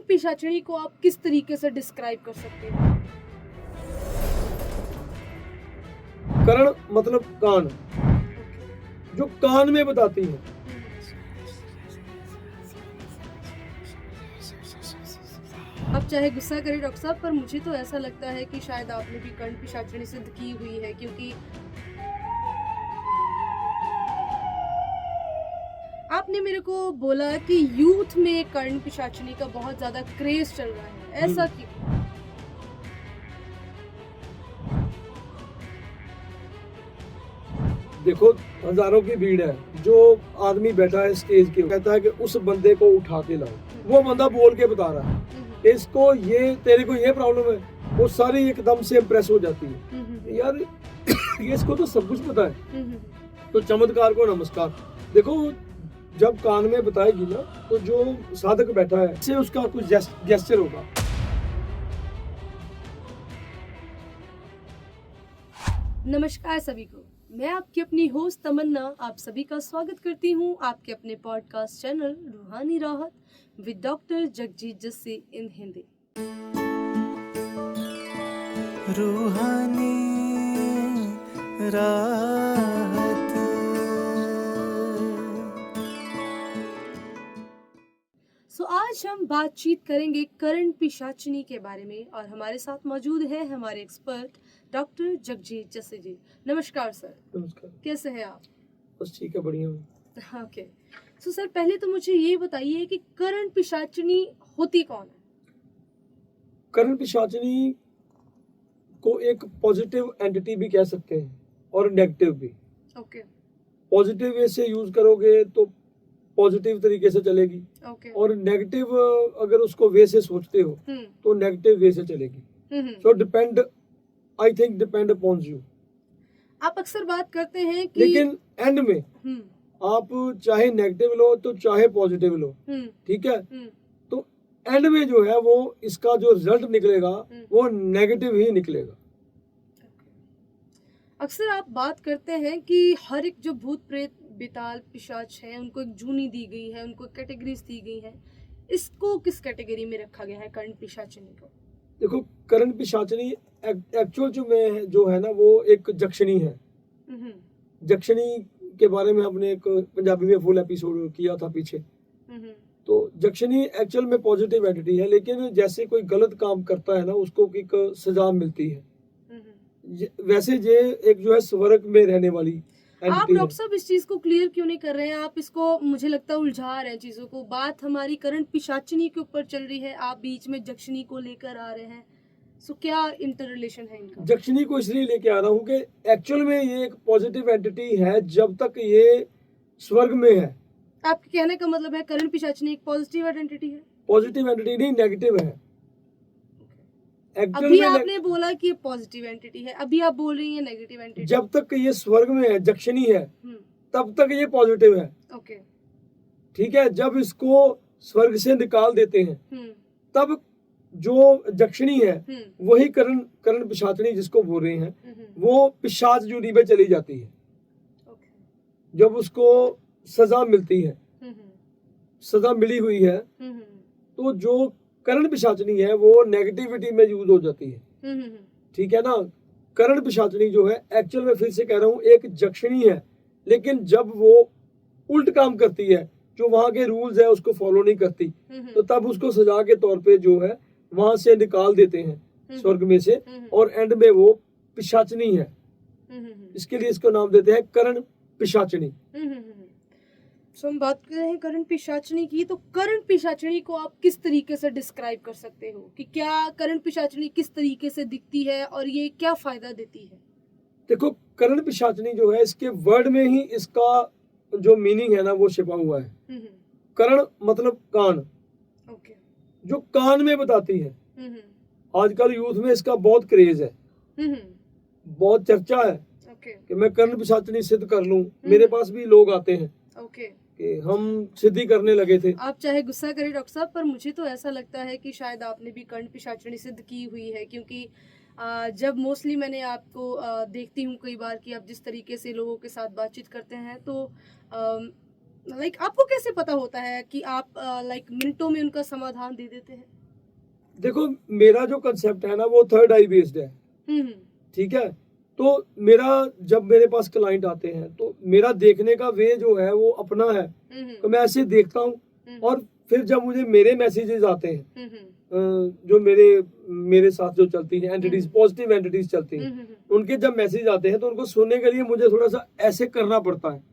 पिशाचिनी को आप किस तरीके से डिस्क्राइब कर सकते हैं? करण मतलब कान, जो कान में बताती है। आप चाहे गुस्सा करें डॉक्टर साहब, पर मुझे तो ऐसा लगता है कि शायद आपने भी कर्ण पिशाचिनी सिद्ध की हुई है, क्योंकि आपने मेरे को बोला कि यूथ में कर्ण पिशाचिनी का बहुत ज्यादा क्रेज चल रहा है, ऐसा क्यों? देखो, हजारों की भीड़ है, जो आदमी बैठा है स्टेज के, कहता है कि उस बंदे को उठा के लाओ। वो बंदा बोल के बता रहा है इसको, ये तेरे को ये प्रॉब्लम है, वो सारी एकदम से इम्प्रेस हो जाती है। यार ये इसको तो सब कुछ पता है। तो चमत्कार को नमस्कार। देखो, जब कान में बताएगी ना, तो जो साधक बैठा है से उसका कुछ गेस्चर होगा। नमस्कार सभी को, मैं आपकी अपनी होस्ट तमन्ना आप सभी का स्वागत करती हूँ आपके अपने पॉडकास्ट चैनल रूहानी राहत विद डॉक्टर जगजीत जस्सी इन हिंदी। रूहानी राहत। सो आज हम बातचीत करेंगे कर्ण पिशाचिनी के बारे में, और हमारे साथ मौजूद है हमारे एक्सपर्ट डॉक्टर जगजीत जस्सी जी। नमस्कार सर। नमस्कार। कैसे हैं आप? बस ठीक है, बढ़िया हूँ। ओके, सो सर पहले तो मुझे ये बताइए कि कर्ण पिशाचिनी होती कौन है? करण पिशाचिनी को एक पॉजिटिव एंटिटी भी कह सकते हैं और नेगेटिव भी। ओके पॉजिटिव वे से यूज करोगे तो पॉजिटिव तरीके से चलेगी, ओके और नेगेटिव अगर उसको वे से सोचते हो तो नेगेटिव वे से चलेगी। सो depend, I think depend upon you. आप अक्सर बात करते हैं कि लेकिन एंड में हम्म, आप चाहे नेगेटिव लो तो चाहे पॉजिटिव लो, हम्म, ठीक है, हम्म, तो एंड में जो है वो इसका जो रिजल्ट निकलेगा वो नेगेटिव ही निकलेगा। अक्सर आप बात करते हैं कि हर एक जो भूत प्रेत बेताल पिशाच है उनको एक जूनी दी गई है, उनको कैटेगरीज दी गई है। इसको किस कैटेगरी में रखा गया है कर्ण पिशाचिनी को? देखो, करण पिशाचिनी एक्चुअल जो है ना, वो एक जक्षणी है। हम्म, जक्षणी के बारे में हमने एक पंजाबी में फुल एपिसोड किया था पीछे। हम्म, तो जक्षणी एक्चुअल में पॉजिटिव एंटिटी है, लेकिन जैसे कोई गलत काम करता है ना, उसको एक सजा मिलती है। वैसे ये एक जो है स्वर्ग में रहने वाली आप एंटिटी है। डॉक्टर साहब इस चीज को क्लियर क्यों नहीं कर रहे हैं? आप इसको मुझे लगता है उलझा रहे हैं चीजों को। बात हमारी कर्ण पिशाचिनी के ऊपर चल रही है, आप बीच में जक्षणी को लेकर आ रहे हैं। सो क्या इंटर रिलेशन है इनका? जक्षणी को इसलिए लेके आ रहा हूँ कि एक्चुअल में ये एक पॉजिटिव एंटिटी है जब तक ये स्वर्ग में है। आपके कहने का मतलब है कर्ण पिशाचिनी एक पॉजिटिव आइडेंटिटी है? पॉजिटिव एंटिटी नहीं, नेगेटिव है। एक्चुअल अभी में आपने बोला कि पॉजिटिव एंटिटी है, अभी आप बोल रही हैं नेगेटिव एंटिटी। जब तक ये स्वर्ग में है, जक्षणी है, हम्म, तब तक ये पॉजिटिव है। ओके, ठीक है, जब इसको स्वर्ग से निकाल देते हैं तब जो जक्षणी है वही करण पिशाचिनी जिसको बोल रहे हैं, वो पिशाच जूनी में चली जाती है। ओके, जब उसको सजा मिलती है, सजा मिली हुई है, तो जो करण पिशाचिनी है वो नेगेटिविटी में यूज हो जाती है। ठीक है ना। करण पिशाचिनी जो है एक्चुअल में, फिर से कह रहा हूँ, एक जक्षणी है, लेकिन जब वो उल्ट काम करती है, जो वहां के रूल्स है उसको फॉलो नहीं करती, तो तब उसको सजा के तौर पे जो है वहां से निकाल देते हैं स्वर्ग में से, और एंड में वो पिशाचिनी है। इसके लिए इसको नाम देते हैं करण पिशाचिनी। सो हम बात कर रहे हैं कर्ण पिशाचिनी की, तो कर्ण पिशाचिनी को आप किस तरीके से डिस्क्राइब कर सकते हो कि क्या कर्ण पिशाचिनी किस तरीके से दिखती है और ये क्या फायदा देती है? देखो, करण पिशाचिनी जो है, इसके वर्ड में ही इसका जो मीनिंग है ना वो छिपा हुआ है। करण मतलब कान, ओके, जो कान में बताती है। आजकल यूथ में इसका बहुत क्रेज है, बहुत चर्चा है ओके, कि मैं कर्ण पिशाचिनी सिद्ध कर लूं। मेरे पास भी लोग आते हैं ओके, कि हम सिद्धि करने लगे थे। आप चाहे गुस्सा करें डॉक्टर साहब, पर मुझे तो ऐसा लगता है कि शायद आपने भी कर्ण पिशाचिनी सिद्ध की हुई है, क्योंकि जब मोस्टली मैंने आपको देखती हूँ कई बार कि आप जिस तरीके से लोगों के साथ बातचीत करते हैं, तो लाइक आपको कैसे पता होता है कि आप लाइक मिनटों में उनका समाधान दे देते हैं? देखो मेरा जो कंसेप्ट है ना वो थर्ड आई बेस्ड है, ठीक है। तो मेरा जब मेरे पास क्लाइंट आते हैं तो मेरा देखने का वे जो है वो अपना है, तो मैं ऐसे देखता हूँ। और फिर जब मुझे मेरे मैसेजेस आते हैं जो मेरे साथ जो चलती हैं एंटिटीज, पॉजिटिव एंटिटीज चलती हैं, उनके जब मैसेज आते हैं तो उनको सुनने के लिए मुझे थोड़ा सा ऐसे करना पड़ता है।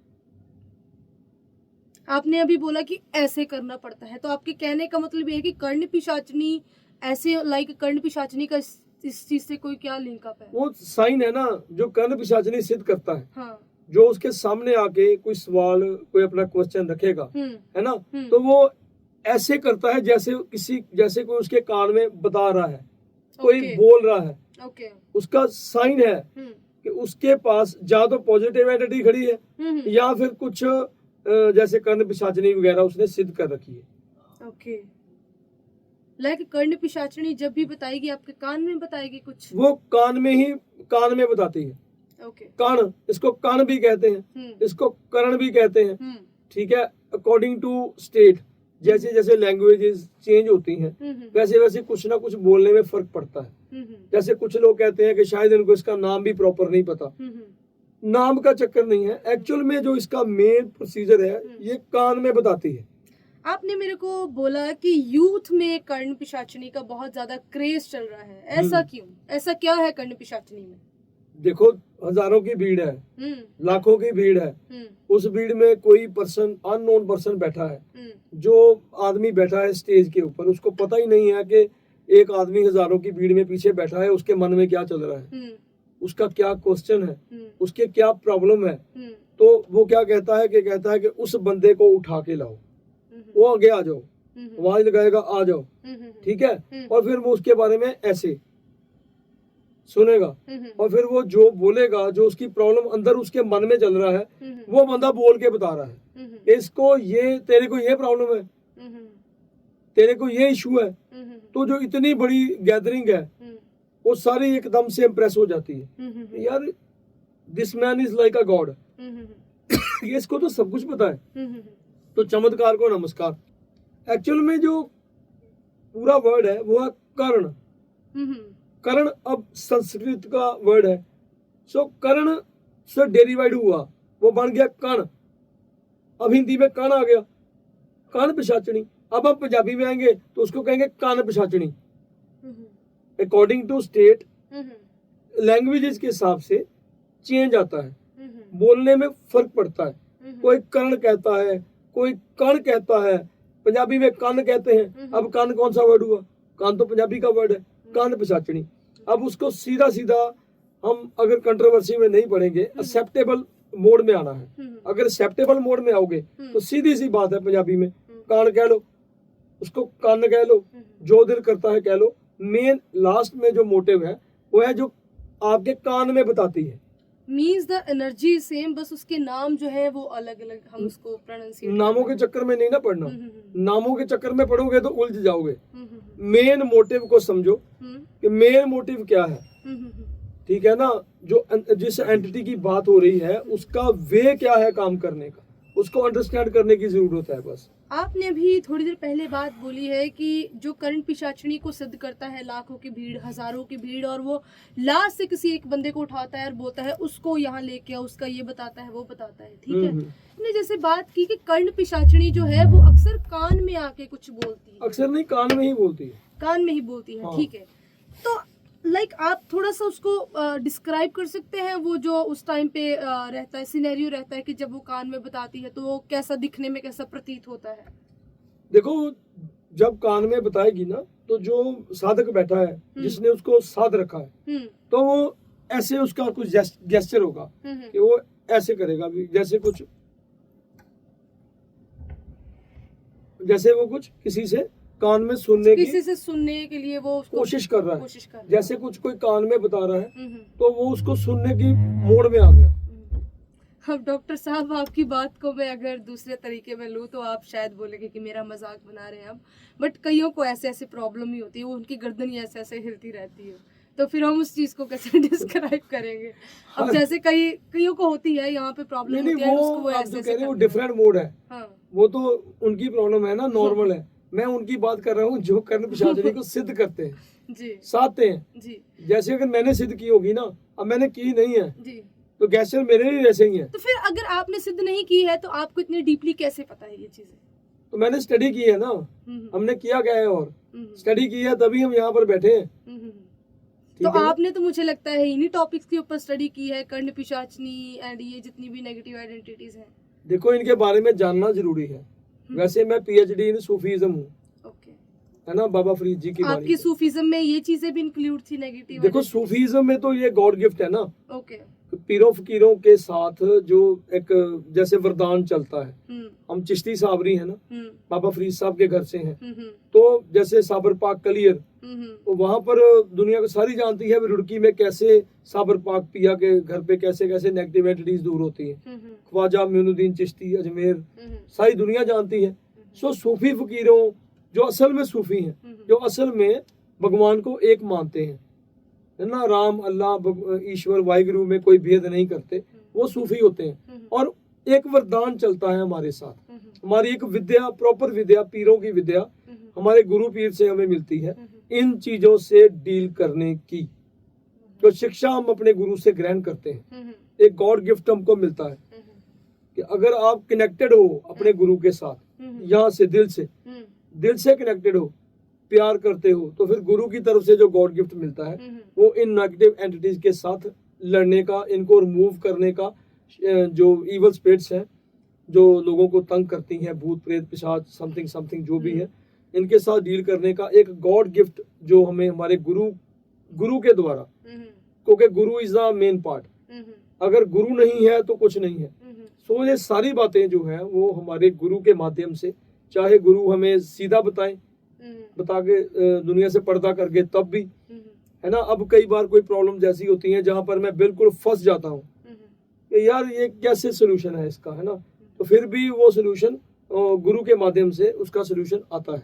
आपने अभी बोला कि ऐसे करना पड़ता है, तो आपके कहने का मतलब ये है कि कर्ण पिशाचनी ऐसे, लाइक कर्ण पिशाचनी का इस चीज से कोई क्या लिंक अप है? वो साइन है ना जो कर्ण पिशाचनी सिद्ध करता है। हाँ। जो उसके सामने आके कोई सवाल, कोई अपना क्वेश्चन रखेगा, है ना, तो वो ऐसे करता है जैसे कोई उसके कान में बता रहा है, कोई बोल रहा है। उसका साइन है कि उसके पास या तो पॉजिटिव एंटिटी खड़ी है या फिर कुछ जैसे कर्ण पिशाचनी वगैरह उसने सिद्ध कर रखी है। ओके। लाइक कर्ण पिशाचनी जब भी बताएगी आपके कान में बताएगी कुछ? वो कान में बताती है। ओके। कान, इसको कान भी कहते हैं, इसको कर्ण भी कहते हैं, ठीक है। अकॉर्डिंग टू स्टेट, जैसे जैसे लैंग्वेजेस चेंज होती हैं वैसे वैसे कुछ ना कुछ बोलने में फर्क पड़ता है। जैसे कुछ लोग कहते हैं कि शायद इनको इसका नाम भी प्रॉपर नहीं पता। नाम का चक्कर नहीं है, एक्चुअल में जो इसका मेन प्रोसीजर है ये कान में बताती है। आपने मेरे को बोला कि यूथ में कर्ण पिशाचनी का बहुत ज्यादा क्रेज चल रहा है, ऐसा क्यों? ऐसा क्या है कर्ण पिशाचनी में? देखो हजारों की भीड़ है, लाखों की भीड़ है, उस भीड़ में कोई पर्सन, अननोन पर्सन बैठा है। जो आदमी बैठा है स्टेज के ऊपर, उसको पता ही नहीं है कि एक आदमी हजारों की भीड़ में पीछे बैठा है, उसके मन में क्या चल रहा है, उसका क्या क्वेश्चन है, उसके क्या प्रॉब्लम है। तो वो क्या कहता है कि उस बंदे को उठा के लाओ, वो आगे आ जाओ, आवाज लगाएगा आ जाओ, ठीक है। और फिर वो उसके बारे में ऐसे सुनेगा और फिर वो जो बोलेगा, जो उसकी प्रॉब्लम अंदर उसके मन में चल रहा है, वो बंदा बोल के बता रहा है इसको, ये तेरे को ये प्रॉब्लम है, तेरे को ये इशू है। तो जो इतनी बड़ी गैदरिंग है वो सारी एकदम से इम्प्रेस हो जाती है, यार this man is like a God, ये इसको तो सब कुछ पता है। तो चमत्कार को नमस्कार। एक्चुअल में जो पूरा वर्ड है वो है कर्ण। कर्ण अब संस्कृत का वर्ड है, सो कर्ण से डेरिवाइड हुआ, वो बन गया कण। अब हिंदी में कण आ गया, कान पिशाचनी। अब हम पंजाबी में आएंगे तो उसको कहेंगे कान पिशाचनी। अकॉर्डिंग टू स्टेट लैंग्वेजेस के हिसाब से चेंज आता है, बोलने में फर्क पड़ता है। कोई कर्ण कहता है, कोई कण कहता है, पंजाबी में कान कहते हैं। अब कान कौन सा वर्ड हुआ? कान तो पंजाबी का वर्ड है, कान पिशाचनी। अब उसको सीधा सीधा हम अगर कंट्रोवर्सी में नहीं पढ़ेंगे, एक्सेप्टेबल मोड में आना है। अगर एक्सेप्टेबल मोड में आओगे तो सीधी सी बात है, पंजाबी में कान कह लो, उसको कान कह लो, जो दिल करता है कह लो। मेन लास्ट में जो मोटिव है वो है जो आपके कान में बताती है। मीन्स द एनर्जी सेम, बस उसके नाम जो है वो अलग अलग, हम उसको प्रोनाउंसिएट। नामों के चक्कर में नहीं ना पढ़ना, नामों के चक्कर में पढ़ोगे तो उलझ जाओगे। मेन मोटिव को समझो कि मेन मोटिव क्या है, ठीक है ना। जो जिस एंटिटी की बात हो रही है उसका वे क्या है काम करने का, उसको अंडरस्टैंड करने की जरूरत है बस। आपने अभी थोड़ी देर पहले बात बोली है कि जो कर्ण पिशाचनी को सिद्ध करता है, लाखों की भीड़, हजारों की भीड़, और वो लास्ट से किसी एक बंदे को उठाता है और बोलता है उसको यहाँ लेके आओ, उसका ये बताता है वो बताता है, ठीक है। आपने जैसे बात की कि कर्ण पिशाचनी जो है वो अक्सर कान में आके कुछ बोलती है। अक्सर नहीं, कान में ही बोलती है, कान में ही बोलती है, हाँ। ठीक है। तो लाइक आप थोड़ा सा उसको डिस्क्राइब कर सकते हैं, वो जो उस टाइम पे रहता है, सिनेरियो रहता है कि जब वो कान में बताती है तो वो कैसा दिखने में कैसा प्रतीत होता है? देखो जब कान में बताएगी ना तो जो साधक बैठा है, जिसने उसको साध रखा है, तो वो ऐसे उसका कुछ गेस्चर होगा कि वो ऐसे करेगा भी, जैसे वो कुछ किसी से कान में सुनने के लिए वो कोशिश कर रहा है। जैसे कुछ कोई कान में बता रहा है तो वो उसको सुनने की मोड में आ गया। अब डॉक्टर साहब आपकी बात को मैं अगर दूसरे तरीके में लूँ तो आप शायद बोलेंगे कि मेरा मजाक बना रहे हैं आप, बट कईयों को ऐसे ऐसे प्रॉब्लम ही होती है, वो उनकी गर्दन ही ऐसे ऐसे हिलती रहती है, तो फिर हम उस चीज को कैसे डिस्क्राइब करेंगे? अब जैसे कईयों को होती है यहाँ पे प्रॉब्लम होती है, उसको वो ऐसे वो डिफरेंट मोड है, वो तो उनकी प्रॉब्लम है ना, नॉर्मल है। मैं उनकी बात कर रहा हूँ जो कर्ण पिशाचनी को सिद्ध करते हैं, जी साधते हैं। जी जैसे अगर मैंने सिद्ध की होगी ना, अब मैंने की नहीं है जी। तो गैस्चर मेरे लिए ऐसे ही है। तो फिर अगर आपने सिद्ध नहीं की है तो आपको इतनी डीपली कैसे पता है ये चीजें? तो मैंने स्टडी की है ना, हमने किया क्या है और स्टडी की है तभी हम यहाँ पर बैठे हैं। तो आपने तो मुझे लगता है इन्हीं टॉपिक्स के ऊपर स्टडी की है, कर्ण पिशाचनी एंड ये जितनी भी नेगेटिव आइडेंटिटीज हैं। देखो इनके बारे में जानना जरूरी है। वैसे मैं पीएचडी इन सूफीज्म हूँ, ओके, है ना, बाबा फरीद जी की बारी आपकी सूफीज्म में ये चीजें भी इंक्लूड थी नेगेटिव? देखो सूफीज्म में तो ये गॉड गिफ्ट है ना, ओके, पीरों फकीरों के साथ जो एक जैसे वरदान चलता है। हम चिश्ती साबरी है ना, बाबा फरीद साहब के घर से हैं, तो जैसे साबर पाक कलियर, तो वहां पर दुनिया को सारी जानती है रुड़की में कैसे साबर पाक पिया के घर पे कैसे कैसे नेगेटिव एंटिटीज दूर होती हैं। ख्वाजा मोइनुद्दीन चिश्ती अजमेर, सारी दुनिया जानती है। सो सूफी फकीरों जो असल में सूफी हैं, जो असल में भगवान को एक मानते हैं, है ना, राम अल्लाह ईश्वर वाहिगुरु में कोई भेद नहीं करते, वो सूफी होते हैं। और एक वरदान चलता है हमारे साथ, हमारी एक विद्या, प्रॉपर विद्या, पीरों की विद्या हमारे गुरु पीर से हमें मिलती है इन चीजों से डील करने की। जो शिक्षा हम अपने गुरु से ग्रहण करते हैं, एक गॉड गिफ्ट हमको मिलता है कि अगर आप कनेक्टेड हो अपने गुरु के साथ, यहाँ से दिल से कनेक्टेड हो, प्यार करते हो, तो फिर गुरु की तरफ से जो गॉड गिफ्ट मिलता है वो इन नेगेटिव एंटिटीज के साथ लड़ने का, इनको रिमूव करने का, जो इवल स्पिरिट्स हैं जो लोगों को तंग करती हैं, भूत प्रेत पिशाच समथिंग जो भी है, इनके साथ डील करने का एक गॉड गिफ्ट जो हमें हमारे गुरु के द्वारा, क्योंकि गुरु इज द मेन पार्ट, अगर गुरु नहीं है तो कुछ नहीं है। सो ये सारी बातें जो है वो हमारे गुरु के माध्यम से, चाहे गुरु हमें सीधा बता के दुनिया से पर्दा करके तब भी, है ना। अब कई बार कोई प्रॉब्लम जैसी होती है जहां पर मैं बिल्कुल फंस जाता हूँ कि यार ये कैसे सोल्यूशन है इसका, है ना, तो फिर भी वो सोल्यूशन गुरु के माध्यम से उसका सोल्यूशन आता है,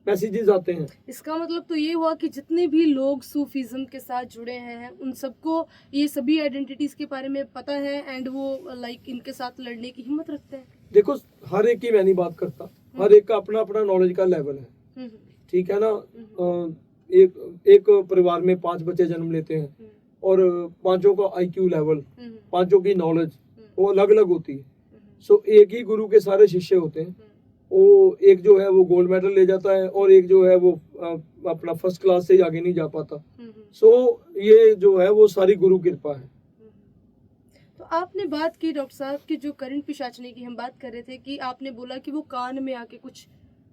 मैसेजेस आते हैं। इसका मतलब तो ये हुआ कि जितने भी लोग सूफीज्म के साथ जुड़े हैं उन सबको ये सभी आइडेंटिटीज के बारे में पता है एंड वो लाइक इनके साथ लड़ने की हिम्मत रखते हैं। देखो हर एक की मैं नहीं बात करता, हर एक का अपना अपना नॉलेज का लेवल है, ठीक है ना। एक परिवार में 5 बच्चे जन्म लेते हैं और 5 का IQ लेवल, 5 की नॉलेज वो अलग अलग होती है। सो एक ही गुरु के सारे शिष्य होते हैं, वो एक जो है वो गोल्ड मेडल ले जाता है और एक जो है वो अपना फर्स्ट क्लास से ही आगे नहीं जा पाता। सो ये जो है वो सारी गुरु कृपा है। तो आपने बात की डॉक्टर साहब की, जो कर्ण पिशाचनी की हम बात कर रहे थे, कि आपने बोला कि वो कान में आके कुछ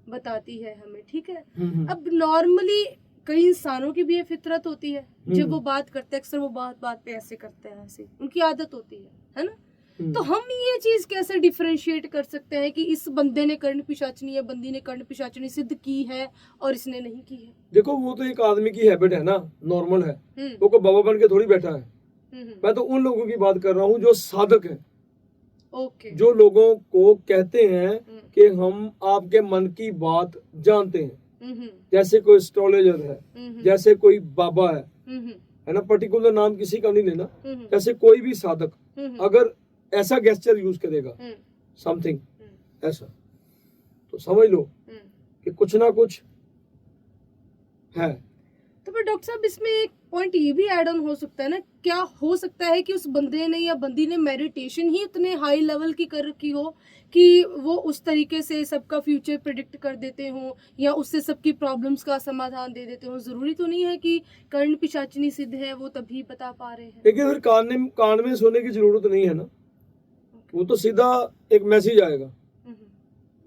बताती है हमें, ठीक है। अब नॉर्मली कई इंसानों की भी ये फितरत होती है, जब वो बात करते हैं अक्सर वो बात पे ऐसे करते हैं, ऐसे उनकी आदत होती है ना। तो हम ये चीज कैसे डिफरेंशिएट कर सकते हैं कि इस बंदे ने कर्ण पिशाचनी या बंदी ने कर्ण पिशाचनी सिद्ध की है और इसने नहीं की है? देखो वो तो एक आदमी की हैबिट है ना, नॉर्मल है, वो कोई बाबा बन के थोड़ी बैठा है। मैं तो उन लोगों की बात कर रहा हूँ जो साधक है, ओके, जो लोगों को कहते हैं कि हम आपके मन की बात जानते हैं, जैसे कोई एस्ट्रोलॉजर है, जैसे कोई बाबा है ना, पर्टिकुलर नाम किसी का नहीं लेना, जैसे कोई भी साधक अगर ऐसा गेस्चर यूज करेगा समथिंग ऐसा, तो समझ लो कि कुछ ना कुछ है। तो फिर डॉक्टर साहब इसमें एक पॉइंट ये भी ऐड ऑन हो सकता है ना, क्या हो सकता है कि उस बंदे ने या बंदी ने मेडिटेशन ही इतने हाई लेवल की कर रखी हो कि वो उस तरीके से सबका फ्यूचर प्रेडिक्ट कर देते हो या उससे सबकी प्रॉब्लम्स का समाधान दे देते हो? जरूरी तो नहीं है कि कर्ण पिशाचनी सिद्ध है वो तभी बता पा रहे हैं। लेकिन फिर कान में सोने की जरूरत नहीं है ना, वो तो सीधा एक मैसेज आएगा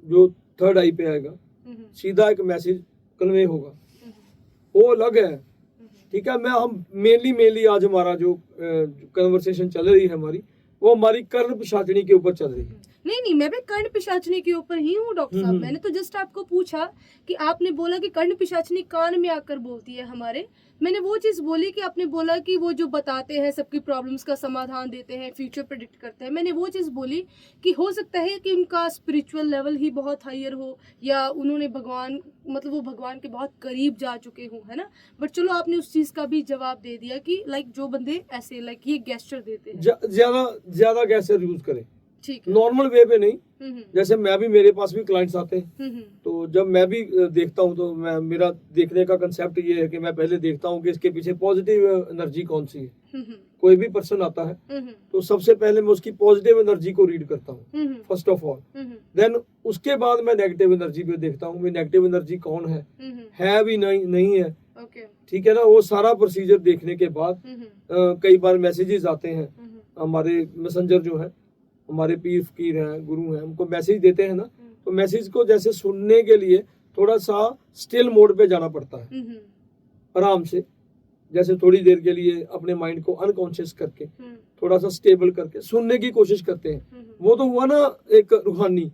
जो थर्ड आई पे आएगा, सीधा एक मैसेज कन्वे होगा, वो अलग है, ठीक है। हम मेनली आज हमारा जो कन्वर्सेशन चल रही है हमारी, वो हमारी कर्ण पिशाचनी के ऊपर चल रही है। नहीं, मैं भी कर्ण पिशाचनी के ऊपर ही हूँ डॉक्टर साहब। मैंने तो जस्ट आपको पूछा कि आपने बोला कि कर्ण पिशाचनी कान में आकर बोलती है हमारे, मैंने वो चीज बोली कि आपने बोला कि वो जो बताते हैं सबकी प्रॉब्लम्स का समाधान देते हैं, फ्यूचर प्रेडिक्ट करते हैं, मैंने वो चीज बोली कि हो सकता है कि उनका स्पिरिचुअल लेवल ही बहुत हायर हो या उन्होंने भगवान, मतलब वो भगवान के बहुत करीब जा चुके हों, है ना। बट चलो आपने उस चीज का भी जवाब दे दिया कि लाइक जो बंदे ऐसे लाइक ये गेस्चर देते हैं, ज्यादा गेस्चर यूज करें, ठीक है। नॉर्मल वे पे नहीं। हम्म। जैसे मैं भी, मेरे पास भी क्लाइंट्स आते हैं, हम्म। तो जब मैं भी देखता हूँ तो मेरा देखने का कंसेप्ट ये है कि मैं पहले देखता हूँ कि इसके पीछे पॉजिटिव एनर्जी कौन सी है। हम्म। कोई भी पर्सन आता है हम्म। तो सबसे पहले मैं उसकी पॉजिटिव एनर्जी को रीड करता हूँ hmm. First of all. Then उसके बाद मैं नेगेटिव एनर्जी पे देखता हूँ नेगेटिव एनर्जी कौन है भी नहीं है। ओके। ठीक है ना, वो सारा प्रोसीजर देखने के बाद कई बार मैसेजेस आते हैं, हमारे मैसेंजर जो है, हमारे पीर फकीर हैं, गुरु हैं, हमको मैसेज देते हैं ना, तो मैसेज को जैसे सुनने के लिए थोड़ा सा स्टिल मोड पे जाना पड़ता है, आराम से, जैसे थोड़ी देर के लिए अपने माइंड को अनकॉन्शियस करके थोड़ा सा स्टेबल करके सुनने की कोशिश करते हैं। वो तो हुआ ना एक रूहानी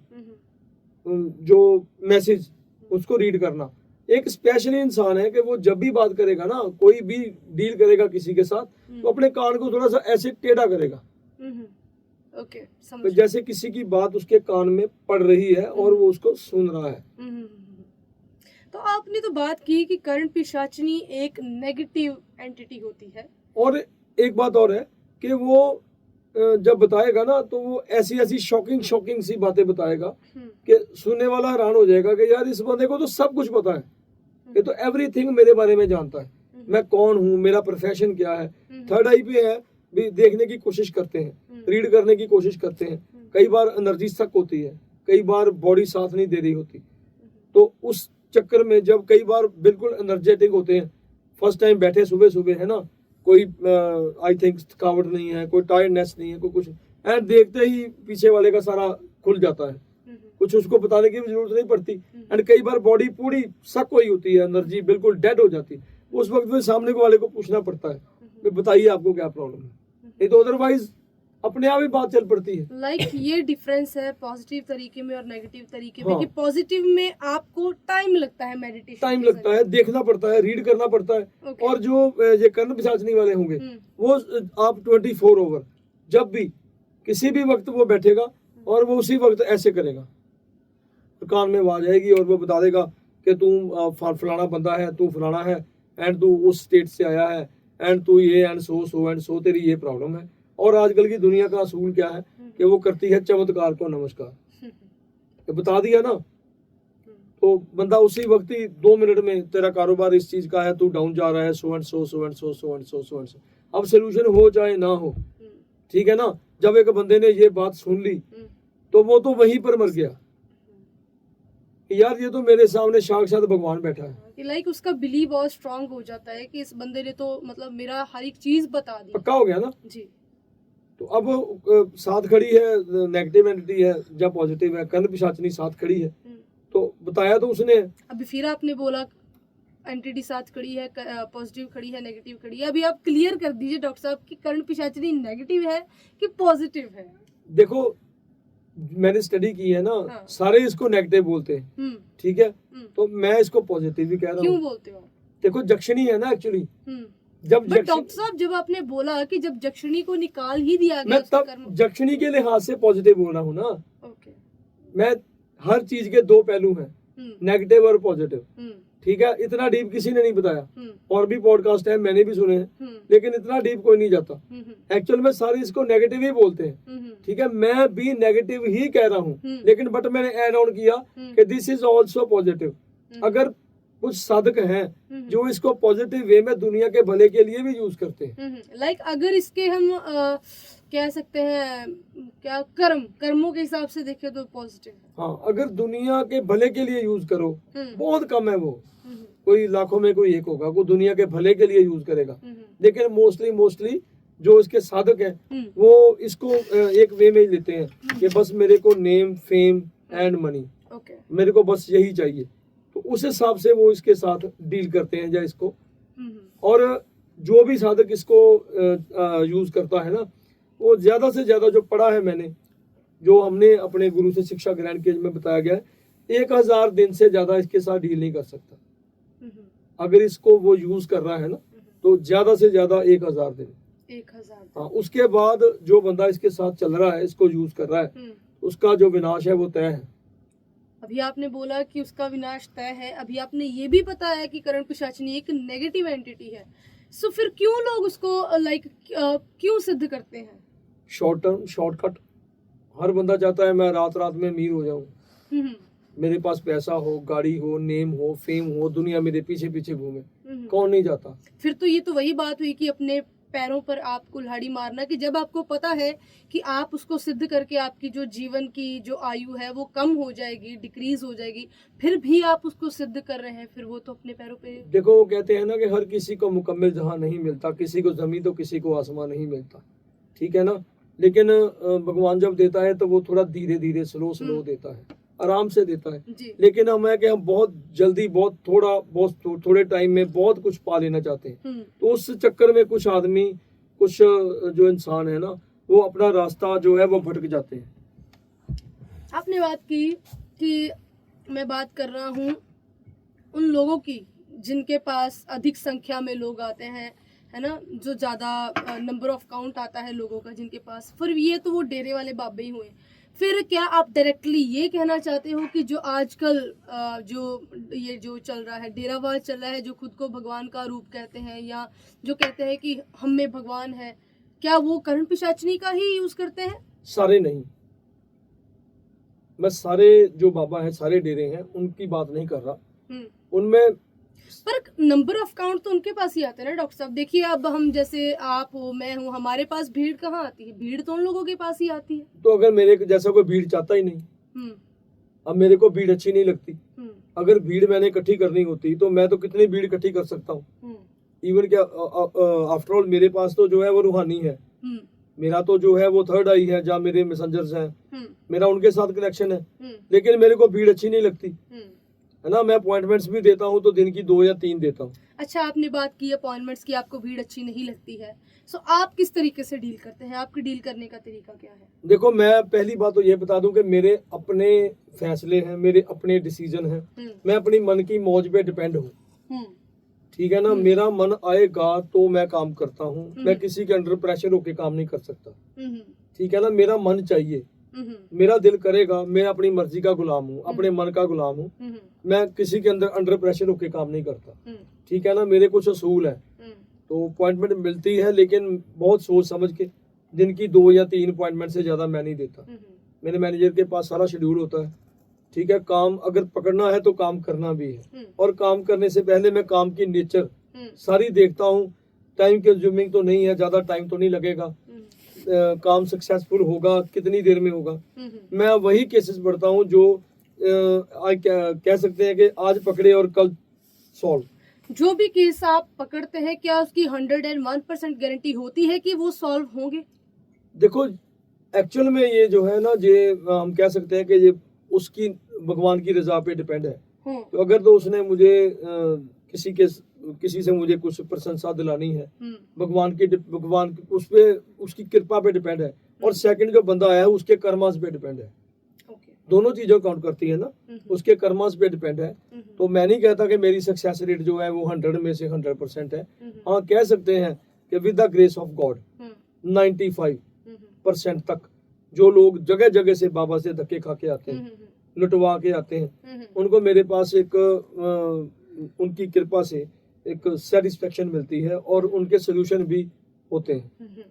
जो मैसेज, उसको रीड करना। एक स्पेशल इंसान है कि वो जब भी बात करेगा ना, कोई भी डील करेगा किसी के साथ, तो अपने कान को थोड़ा सा ऐसे टेढ़ा करेगा। ओके, तो जैसे किसी की बात उसके कान में पड़ रही है और वो उसको सुन रहा है। तो आपने तो बात की कि कर्ण पिशाचिनी एक नेगेटिव एंटिटी होती है, और एक बात और है कि वो जब बताएगा ना तो वो ऐसी ऐसी शॉकिंग सी बातें बताएगा कि सुनने वाला हैरान हो जाएगा कि यार इस बंदे को तो सब कुछ पता है, ये तो एवरीथिंग मेरे बारे में जानता है, मैं कौन हूँ, मेरा प्रोफेशन क्या है। थर्ड आई पे है भी, देखने की कोशिश करते हैं, रीड करने की कोशिश करते हैं। कई बार एनर्जी स्टक होती है, कई बार बॉडी साथ नहीं दे रही होती, तो उस चक्कर में जब कई बार बिल्कुल एनर्जेटिक होते हैं, फर्स्ट टाइम बैठे सुबह सुबह है ना, कोई आई थिंक थकावट नहीं है, कोई टायर्डनेस नहीं है, कोई कुछ, एंड देखते ही पीछे वाले का सारा खुल जाता है, कुछ उसको बताने की भी जरूरत नहीं पड़ती। एंड कई बार बॉडी पूरी सक हुई होती है, एनर्जी बिल्कुल डेड हो जाती है, उस वक्त में सामने वाले को पूछना पड़ता है, बताइए आपको क्या प्रॉब्लम है, नहीं तो अदरवाइज अपने आप ही बात चल पड़ती है। लाइक ये डिफरेंस है पॉजिटिव तरीके में और नेगेटिव तरीके में, कि पॉजिटिव में आपको टाइम लगता है, मेडिटेशन टाइम लगता है, देखना पड़ता है, रीड करना पड़ता है। और जो ये कर्ण पिशाचनी वाले होंगे, वो आप 24 ओवर जब भी किसी भी वक्त वो बैठेगा और वो उसी वक्त ऐसे करेगा, तो कान में आवाज आएगी और वो बता देगा कि तू फलाना बंदा है, तू फलाना है, एंड तू उस स्टेट से आया है, एंड तू ये एंड सो तेरी ये प्रॉब्लम है। और आजकल की दुनिया का असूल क्या है कि वो करती है चमत्कार को नमस्कार, तो बता दिया ना, तो बंदा उसी वक्त ही 2 मिनट में तेरा कारोबार इस चीज का है, तू डाउन जा रहा है, सो एंड सो। अब सोल्यूशन हो चाहे ना हो, ठीक है ना। जब एक बंदे ने ये बात सुन ली तो वो तो वहीं पर मर गया, यार ये तो मेरे सामने साक्षात भगवान बैठा है। लाइक उसका बिलीव और स्ट्रांग हो जाता है कि इस बंदे ने तो मतलब मेरा हर एक चीज बता दी, पक्का हो गया ना जी। तो अब साथ खड़ी है नेगेटिव एंटिटी है या पॉजिटिव है, कर्ण पिशाचनी साथ खड़ी है, तो बताया तो उसने। अभी फिर आपने बोला एंटिटी साथ खड़ी है, पॉजिटिव खड़ी है, नेगेटिव खड़ी है। अभी आप क्लियर कर दीजिए डॉक्टर साहब कि कर्ण पिशाचनी नेगेटिव है कि पॉजिटिव है। देखो मैंने स्टडी की है ना, हाँ। सारे इसको नेगेटिव बोलते हैं, ठीक है, तो मैं इसको पॉजिटिव ही कह रहा हूँ। क्यों बोलते हो? देखो जक्षणी है ना एक्चुअली, जब डॉक्टर साहब जब आपने बोला कि जब जक्षणी को निकाल ही दिया गया, मैं तब जक्षणी के लिहाज से पॉजिटिव बोल रहा हूँ ना। ओके। मैं हर चीज के 2 पहलू हैं, नेगेटिव और पॉजिटिव, ठीक है। इतना डीप किसी ने नहीं बताया, और भी पॉडकास्ट है मैंने भी सुने हैं, लेकिन इतना डीप कोई नहीं जाता। एक्चुअल में सारे इसको नेगेटिव ही बोलते हैं, ठीक है। मैं भी नेगेटिव ही कह रहा हूँ, लेकिन बट मैंने ऐड ऑन किया कि दिस इज ऑल्सो पॉजिटिव। अगर कुछ साधक हैं जो इसको पॉजिटिव वे में दुनिया के भले के लिए भी यूज करते हैं, लाइक अगर इसके हम कह सकते हैं क्या कर्मों के हिसाब से देखें तो पॉजिटिव। हाँ, अगर दुनिया के भले के लिए यूज करो, बहुत कम है वो, कोई लाखों में कोई एक होगा कोई दुनिया के भले के लिए यूज करेगा, लेकिन मोस्टली जो इसके साधक हैं वो इसको एक वे में ही लेते हैं कि बस मेरे को नेम फेम एंड मनी, मेरे को बस यही चाहिए, तो उस हिसाब से वो इसके साथ डील करते हैं या इसको। और जो भी साधक इसको यूज करता है ना, वो ज्यादा से ज्यादा जो पढ़ा है मैंने, जो हमने अपने गुरु से शिक्षा ग्रहण के में बताया गया है, 1000 दिन से ज्यादा इसके साथ डील नहीं कर सकता। अगर इसको वो यूज कर रहा है ना, तो ज्यादा से ज्यादा 1000 दिन। 1000। हाँ, उसके बाद जो बंदा इसके साथ चल रहा है, इसको यूज कर रहा है, उसका जो विनाश है वो तय है। अभी आपने बोला कि उसका विनाश तय है, अभी आपने ये भी बताया कि कर्ण पिशाचिनी एक नेगेटिव एंटिटी है, सो फिर क्यों लोग उसको लाइक क्यों सिद्ध करते हैं? शॉर्ट टर्म शॉर्टकट, हर बंदा चाहता है मैं रात रात में अमीर हो जाऊं, हम्म, मेरे पास पैसा हो, गाड़ी हो, नेम हो, फेम हो, दुनिया मेरे पीछे पीछे घूमे। कौन नहीं चाहता? फिर तो ये तो वही बात हुई कि अपने पैरों पर आप कुल्हाड़ी मारना, कि जब आपको पता है कि आप उसको सिद्ध करके आपकी जो जीवन की जो आयु है वो कम हो जाएगी, डिक्रीज हो जाएगी, फिर भी आप उसको सिद्ध कर रहे हैं, फिर वो तो अपने पैरों पे। देखो वो कहते हैं ना कि हर किसी को मुकम्मल जहां नहीं मिलता, किसी को जमीन तो किसी को आसमान नहीं मिलता, ठीक है ना। लेकिन भगवान जब देता है तो वो थोड़ा धीरे धीरे स्लो स्लो देता है, आराम से देता है। जी। लेकिन हम है कि हम बहुत जल्दी, बहुत थोड़े टाइम में बहुत कुछ पा लेना चाहते हैं। तो उस चक्कर में कुछ आदमी, कुछ जो इंसान है ना, वो अपना रास्ता जो है वो भटक जाते हैं। आपने बात की कि मैं बात कर रहा हूँ उन लोगों की जिनके पास अधिक संख्या में लोग आते हैं, है ना, जो ज़्यादा नंबर ऑफ काउंट आता है लोगों का जिनके पास, फिर ये तो वो डेरे वाले बाबे ही हुए। फिर क्या आप डायरेक्टली ये कहना चाहते हो कि जो आजकल जो चल रहा है, डेरावाद चल रहा है, जो खुद को भगवान का रूप कहते हैं या जो कहते हैं कि हम में भगवान है, क्या वो कर्ण पिशाचनी का ही यूज करते हैं? सारे नहीं, मैं सारे जो बाबा हैं, सारे डेरे हैं, उनकी बात नहीं कर रहा। उनमें पर नंबर ऑफ काउंट तो उनके पास ही आते हैं ना डॉक्टर साहब। देखिए अब हम, जैसे आप हो, मैं हूँ, हमारे पास भीड़ कहाँ आती है? भीड़ तो उन लोगों के पास ही आती है। तो अगर मेरे जैसा कोई भीड़ चाहता ही नहीं, अब मेरे को भीड़ अच्छी नहीं लगती, अगर भीड़ मैंने इकट्ठी करनी होती तो मैं तो कितनी भीड़ इकट्ठी कर सकता हूँ। इवन क्या आफ्टर ऑल मेरे पास तो जो है वो रूहानी है, मेरा तो जो है वो थर्ड आई है, जहाँ मेरे मैसेंजर्स हैं, मेरा उनके साथ कनेक्शन है। लेकिन मेरे को भीड़ अच्छी नहीं लगती, है ना। मैं अपॉइंटमेंट्स भी देता हूँ तो दिन की 2 या 3 देता हूँ। अच्छा, आपने बात की अपॉइंटमेंट्स की, आपको भीड़ अच्छी नहीं लगती है, सो आप किस तरीके से डील करते हैं? आपकी डील करने का तरीका क्या है? देखो, मैं पहली बात तो ये बता दूं कि मेरे अपने फैसले हैं, मेरे अपने डिसीजन हैं। मैं अपनी मन की मौज पे डिपेंड हूँ, ठीक है ना। मेरा मन आएगा तो मैं काम करता हूँ, मैं किसी के अंडर प्रेशर होके काम नहीं कर सकता, ठीक है ना। मेरा मन चाहिए, मेरा दिल करेगा, मैं अपनी मर्जी का गुलाम हूँ, अपने मन का गुलाम हूँ, मैं किसी के अंडर प्रेशर होके काम नहीं करता, ठीक है ना। मेरे कुछ असूल है, तो अपॉइंटमेंट मिलती है लेकिन बहुत सोच समझ के, दिन की 2 या 3 अपॉइंटमेंट से ज्यादा मैं नहीं देता। मेरे मैनेजर के पास सारा शेड्यूल होता है, ठीक है। काम अगर पकड़ना है तो काम करना भी है, और काम करने से पहले मैं काम की नेचर सारी देखता हूँ। टाइम कंज्यूमिंग तो नहीं है, ज्यादा टाइम तो नहीं लगेगा, काम सक्सेसफुल होगा, कितनी देर में होगा। मैं वही केसेस बढ़ता हूँ जो कह सकते हैं कि आज पकड़े और कल सॉल्व। जो भी केस आप पकड़ते हैं, क्या उसकी 101% गारंटी होती है कि वो सॉल्व होंगे? देखो, एक्चुअल में ये जो है ना, ये हम कह सकते हैं कि ये उसकी भगवान की रजा पे डिपेंड है। तो अगर तो उसने मुझे किसी से मुझे कुछ प्रशंसा दिलानी है, भगवान उस पे, उसकी कृपा पे डिपेंड है, और सेकंड जो बंदा है उसके कर्मास पे डिपेंड है। दोनों चीजें काउंट करती है ना, उसके कर्मास पे डिपेंड है। तो मैं नहीं कहता कि मेरी सक्सेस रेट जो है वो 100 में से 100% है। हाँ, कह सकते हैं कि with the grace of God 95% तक जो लोग जगह जगह से बाबा से धक्के खा के आते हैं, लुटवा के आते हैं, उनको मेरे पास एक उनकी कृपा से एक सेटिस्फेक्शन मिलती है, और उनके सोल्यूशन भी होते हैं।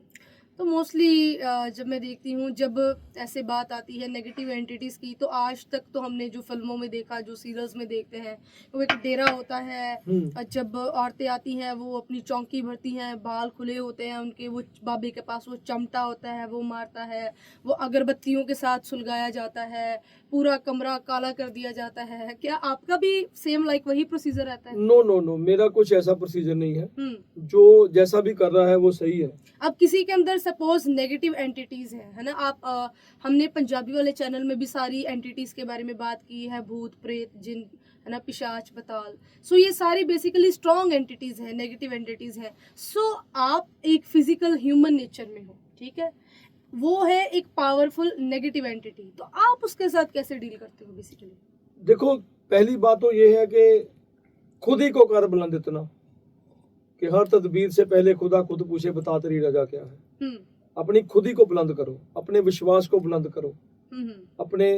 तो मोस्टली जब मैं देखती हूँ, जब ऐसे बात आती है नेगेटिव एंटिटीज की, तो आज तक तो हमने जो फिल्मों में देखा, जो सीरियल्स में देखते हैं, वो एक डेरा होता है। जब औरतें आती हैं वो अपनी चौकी भरती हैं, बाल खुले होते हैं उनके, वो बाबे के पास वो चमटा होता है, वो मारता है, वो अगरबत्तियों के साथ सुलगाया जाता है, पूरा कमरा काला कर दिया जाता है। क्या आपका भी सेम लाइक वही प्रोसीजर रहता है? नो, मेरा कुछ ऐसा प्रोसीजर नहीं है। जो जैसा भी कर रहा है वो सही है। अब किसी के अंदर सपोज नेगेटिव एंटिटीज है ना, आप हमने पंजाबी वाले चैनल में भी सारी एंटिटीज के बारे में बात की है, भूत प्रेत जिन, है ना, पिशाच बताल। सो ये सारी बेसिकली स्ट्रॉन्ग एंटिटीज है, नेगेटिव एंटिटीज है। सो आप एक फिजिकल ह्यूमन नेचर में हो, ठीक है, वो है एक पावरफुल नेगेटिव एंटिटी, तो आप उसके साथ कैसे डील करते हो बेसिकली? देखो, पहली बात तो ये है कि खुद ही को कर बुलंद इतना कि हर तदबीर से पहले खुदा खुद पूछे बता तेरी रजा क्या है। अपनी खुद ही को बुलंद करो, अपने विश्वास को बुलंद करो, अपने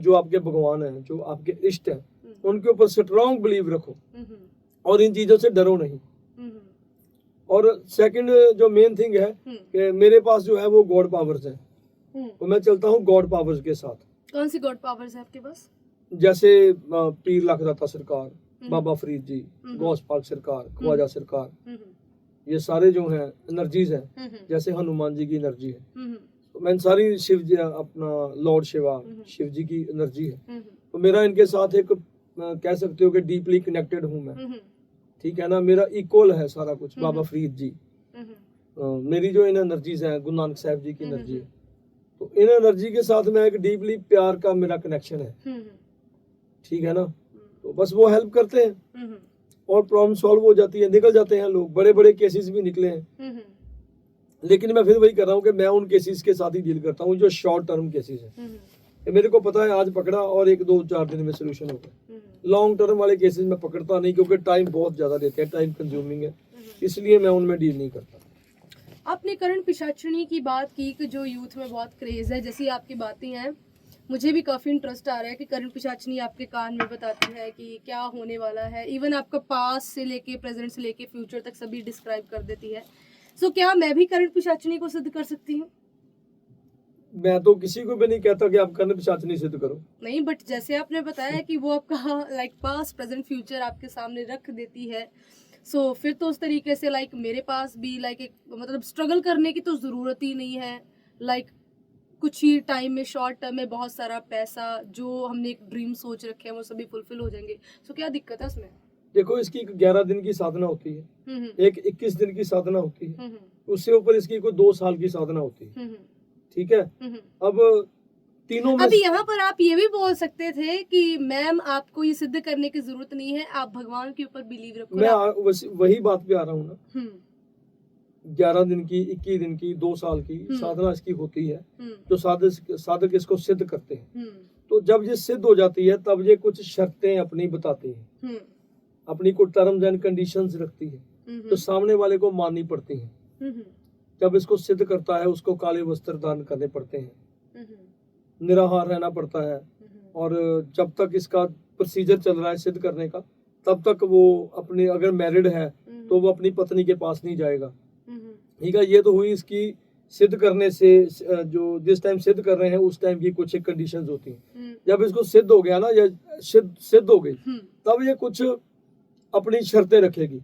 जो आपके भगवान हैं, जो आपके इष्ट हैं, उनके ऊपर स्ट्रॉन्ग बिलीव रखो, और इन चीजों से डरो नहीं। और सेकंड जो मेन थिंग है कि मेरे पास जो है वो गॉड पावर्स है, तो मैं चलता हूँ गॉड पावर्स के साथ। कौन सी गॉड पावर्स है आपके पास? जैसे पीर लखदाता सरकार, बाबा फरीद जी, गौस पाक सरकार, ख्वाजा सरकार, ये सारे जो हैं एनर्जीज हैं, जैसे हनुमान जी की एनर्जी है, तो मैं सारी शिव जी अपना लॉर्ड शिवा शिव जी की एनर्जी है, तो मेरा इनके साथ एक कह सकते हो कि डीपली कनेक्टेड हूँ मैं, ठीक है ना। मेरा इक्वल है सारा कुछ। बाबा फरीद जी, मेरी जो इन एनर्जीज हैं, गुरु नानक साहब जी की एनर्जी है, तो इन एनर्जी के साथ मैं एक डीपली प्यार का मेरा कनेक्शन है, ठीक है ना। तो बस वो हेल्प करते हैं और प्रॉब्लम सॉल्व हो जाती है, निकल जाते हैं लोग। बड़े बड़े केसेस भी निकले हैं, लेकिन मैं फिर वही कर रहा हूँ कि मैं उन केसेस के साथ ही डील करता हूँ जो शॉर्ट टर्म केसेस हैं। मेरे को पता है आज पकड़ा और 1-2-4 दिन में सोल्यूशन हो गया। लॉन्ग टर्म वाले केसेस में पकड़ता नहीं, क्योंकि टाइम बहुत ज्यादा लेते हैं, टाइम कंज्यूमिंग है, इसलिए मैं उनमें डील नहीं करता। आपने करण पिशाचनी की बात की कि जो यूथ में बहुत क्रेज है, जैसी आपकी बातें हैं, मुझे भी काफ़ी इंटरेस्ट आ रहा है कि करण पिशाचनी आपके कान में बताती है कि क्या होने वाला है। इवन आपका पास्ट से लेके प्रेजेंट से लेके फ्यूचर तक सभी डिस्क्राइब कर देती है। सो क्या मैं भी करण पिशाचनी को सिद्ध कर सकती हूँ? मैं तो किसी को भी नहीं कहता कि आप करण पिशाचनी सिद्ध करो। नहीं, बट जैसे आपने बताया कि वो आपका लाइक पास्ट प्रेजेंट फ्यूचर आपके सामने रख देती है, सो फिर तो उस तरीके से लाइक मेरे पास भी लाइक एक मतलब स्ट्रगल करने की तो ज़रूरत ही नहीं है। लाइक कुछ ही टाइम में, शॉर्ट टर्म में बहुत सारा पैसा, जो हमने एक ड्रीम सोच रखे हैं वो सभी फुलफिल हो जाएंगे। सो क्या दिक्कत है उसमें? देखो, इसकी 11 दिन की साधना होती है, एक 21 दिन की साधना होती है, उससे ऊपर इसकी कोई 2 साल की साधना होती है, ठीक है। अब तीनों में अभी यहाँ पर आप ये भी बोल सकते थे कि मैम आपको ये सिद्ध करने की जरूरत नहीं है, आप भगवान के ऊपर बिलीव रखो। मैं वही बात पे आ रहा हूँ ना। 11 दिन की, 21 दिन की, 2 साल की साधना इसकी होती है, जो साधक इसको सिद्ध करते हैं। तो जब ये सिद्ध हो जाती है तब ये कुछ शर्तें अपनी बताती है, अपनी को टर्म्स एंड कंडीशंस रखती है, तो सामने वाले को माननी पड़ती है। जब इसको सिद्ध करता है उसको काले वस्त्र दान करने पड़ते हैं, निराहार रहना पड़ता है, और जब तक इसका प्रोसीजर चल रहा है सिद्ध करने का, तब तक वो अपने, अगर मैरिड है तो वो अपनी पत्नी के पास नहीं जाएगा, ठीक है। ये तो हुई इसकी सिद्ध करने से, जो जिस टाइम सिद्ध कर रहे हैं उस टाइम की कुछ कंडीशंस होती हैं। जब इसको सिद्ध हो गया ना, या सिद्ध हो गई, तब ये कुछ अपनी शर्तें रखेगी।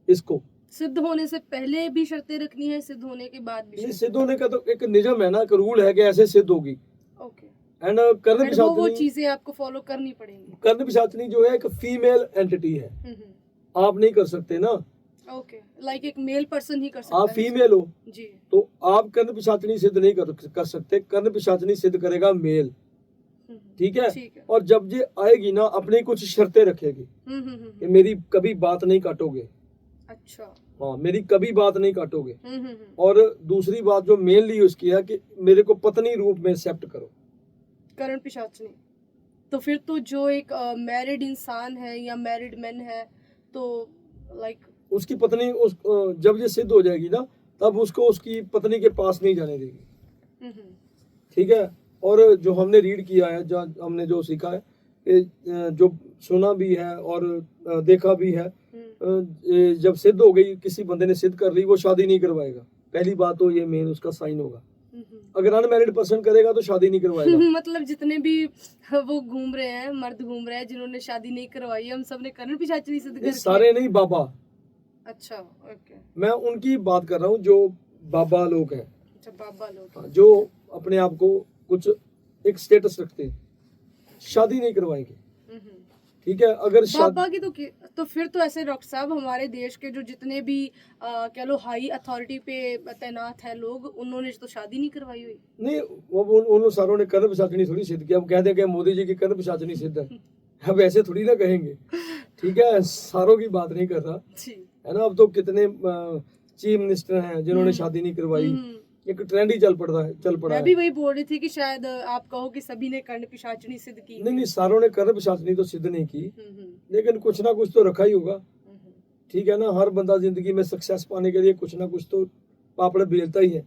इसको सिद्ध होने से पहले भी शर्तें रखनी है, सिद्ध होने के बाद भी? सिद्ध होने का तो एक नियम है ना, एक रूल है कि ऐसे सिद्ध होगी। ओके। एंड कर्ण पिशाचनी, वो चीजें आपको फॉलो करनी पड़ेंगी। कर्ण पिशाचनी जो है एक फीमेल एंटिटी है, आप नहीं कर सकते ना। ओके, लाइक एक मेल पर्सन ही कर सकता आप है। फीमेल हो जी, तो आप कर्ण पिशाचनी सिद्ध नहीं कर सकते। कर्ण पिशाचनी सिद्ध करेगा मेल, ठीक है। और जब ये आएगी ना, अपनी कुछ शर्तें रखेगी कि मेरी कभी बात नहीं काटोगे। अच्छा। हाँ, मेरी कभी बात नहीं काटोगे। और दूसरी बात जो मेनली उसकी है कि मेरे को पत्नी रूप में एक्सेप्ट करो। करण पिशाचनी तो फिर तो जो एक मैरिड इंसान है या मैरिड मैन है, तो लाइक उसकी पत्नी जब ये सिद्ध हो जाएगी ना, तब उसको उसकी पत्नी के पास नहीं जाने देगी, ठीक है। और जो हमने रीड किया है, जो हमने जो सीखा है, जो सुना भी है और देखा भी है, जब सिद्ध हो गई, किसी बंदे ने सिद्ध कर ली, वो शादी नहीं करवाएगा। पहली बात तो ये मेन उसका साइन होगा। अगर अनमैरिड पर्सन करेगा तो शादी नहीं करवाएगा। मतलब जितने भी वो घूम रहे हैं, मर्द घूम रहे हैं जिन्होंने शादी नहीं करवाई, हम सब ने करण पिशाचनी सिद्ध कर, सारे नहीं, बाबा। अच्छा, ओके। मैं उनकी बात कर रहा हूँ जो बाबा लोग हैं। अच्छा, बाबा लोग जो अपने आप को कुछ एक स्टेटस रखते हैं, शादी नहीं करवाएंगे, ठीक है। अगर बाबा की तो फिर तो ऐसे डॉक्टर साहब, हमारे देश के जो जितने भी कह लो हाई अथॉरिटी पे तैनात है लोग, उन्होंने तो शादी नहीं करवाई हुई। नहीं, वो उन सारों ने कर्ण पिशाचनी थोड़ी सिद्ध किया। अब कह दें कि मोदी जी की कर्ण पिशाचनी सिद्ध है, अब ऐसे थोड़ी ना कहेंगे, ठीक है। सारों की बात नहीं कर रहा, है ना। अब तो कितने चीफ मिनिस्टर हैं जिन्होंने शादी नहीं करवाई, एक ट्रेंड ही चल पड़ा है। मैं भी वही बोल रही थी कि शायद आप कहो कि सभी ने कर्ण पिशाचनी सिद्ध की। नहीं, सारों ने कर्ण पिशाचनी तो सिद्ध नहीं की, लेकिन कुछ ना कुछ तो रखा ही होगा, ठीक है ना। हर बंदा जिंदगी में सक्सेस पाने के लिए कुछ ना कुछ तो पापड़ बेलता ही है,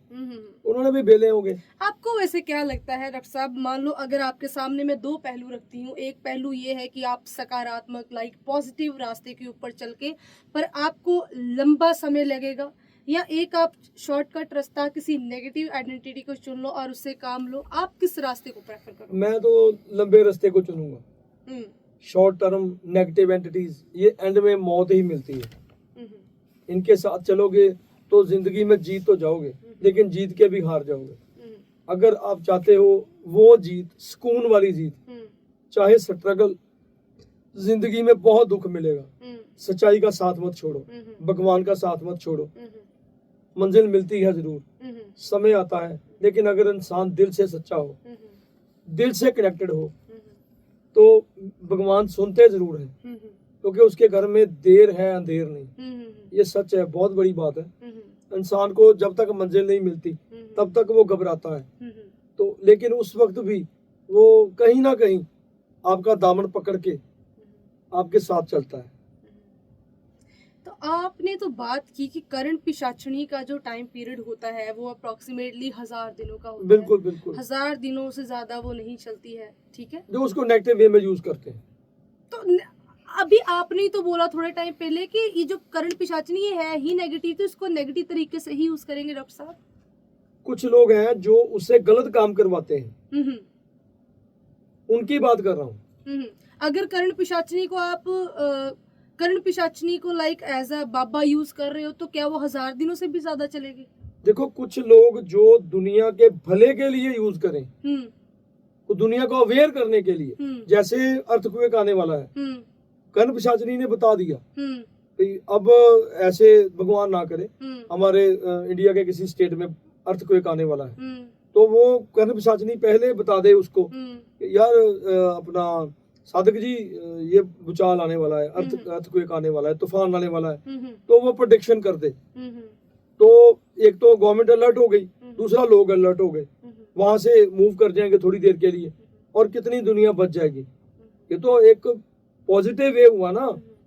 उन्होंने भी बेले होंगे। आपको वैसे क्या लगता है डॉक्टर साहब, मान लो अगर आपके सामने मैं 2 पहलू रखती हूँ, एक पहलू ये है कि आप सकारात्मक लाइक पॉजिटिव रास्ते के ऊपर चल के, पर आपको लंबा समय लगेगा, या एक आप शॉर्टकट रास्ता किसी नेगेटिव आइडेंटिटी को चुन लो और उससे काम लो, आप किस रास्ते को प्रेफर करोगे? मैं तो लंबे रास्ते को चुनूंगा। हम्म, शॉर्ट टर्म नेगेटिव एंटिटीज, ये एंड में मौत ही मिलती है। हम्म, इनके साथ चलोगे तो जिंदगी में जीत तो जाओगे, लेकिन जीत के भी हार जाओगे। हम्म, अगर आप चाहते हो वो जीत, सुकून वाली जीत, हम्म, चाहे स्ट्रगल, जिंदगी में बहुत दुख मिलेगा, हम्म, सच्चाई का साथ मत छोड़ो, हम्म, भगवान का साथ मत छोड़ो। हम्म, मंजिल मिलती है जरूर, हम्म, समय आता है, लेकिन अगर इंसान दिल से सच्चा हो, हम्म, दिल से कनेक्टेड हो, हम्म, तो भगवान सुनते जरूर हैं, हम्म, क्योंकि उसके घर में देर है अंधेर नहीं। हम्म, ये सच है, बहुत बड़ी बात है। हम्म, इंसान को जब तक मंजिल नहीं मिलती तब तक वो घबराता है, तो लेकिन उस वक्त भी वो कहीं ना कहीं आपका दामन पकड़ के आपके साथ चलता है। तो आपने तो बात की कि करण पिशाचनी का जो टाइम पीरियड होता है वो अप्रोक्सीमेटली 1000 दिनों का होता बिल्कुल है। बिल्कुल, 1000 दिनों से ज्यादा वो नहीं चलती है, ठीक है? जो उसको नेगेटिव वे में यूज करते हैं। तो अभी आपने ही तो बोला थोड़े टाइम पहले कि ये जो करण पिशाचनी है ही नेगेटिव, तो इसको नेगेटिव तरीके से ही यूज करेंगे डॉक्टर साहब? कुछ लोग हैं जो उससे गलत काम करवाते हैं, हम्म, उनकी बात कर रहा हूँ। हम्म। अगर करण पिशाचनी को आप करण पिशाचनी को लाइक एज अ बाबा यूज कर रहे हो तो क्या वो 1000 दिनों से भी ज्यादा चलेगी? देखो, कुछ लोग जो दुनिया के भले के लिए यूज करें, हम्म, वो दुनिया को अवेयर करने के लिए, हम्म, जैसे अर्थक्वेक आने वाला है, हम्म, कर्ण पिशाचनी ने बता दिया हम्म, कि अब ऐसे भगवान ना करे, हम्म, हमारे इंडिया के किसी स्टेट में अर्थक्वेक आने वाला है, हम्म, तो वो कर्ण पिशाचनी पहले बता दे उसको हम्म, कि यार अपना साधक जी, ये भूचाल आने वाला है, अर्थक्वेक आने वाला है, तूफान आने वाला है, हम्म, तो वो प्रोडिक्शन कर दे। हम्म, तो एक तो गवर्नमेंट अलर्ट हो गई, दूसरा लोग अलर्ट हो गए, वहां से मूव कर जाएंगे थोड़ी देर के लिए, और कितनी दुनिया बच जाएगी। ये तो एक पॉजिटिव वे हुआ ना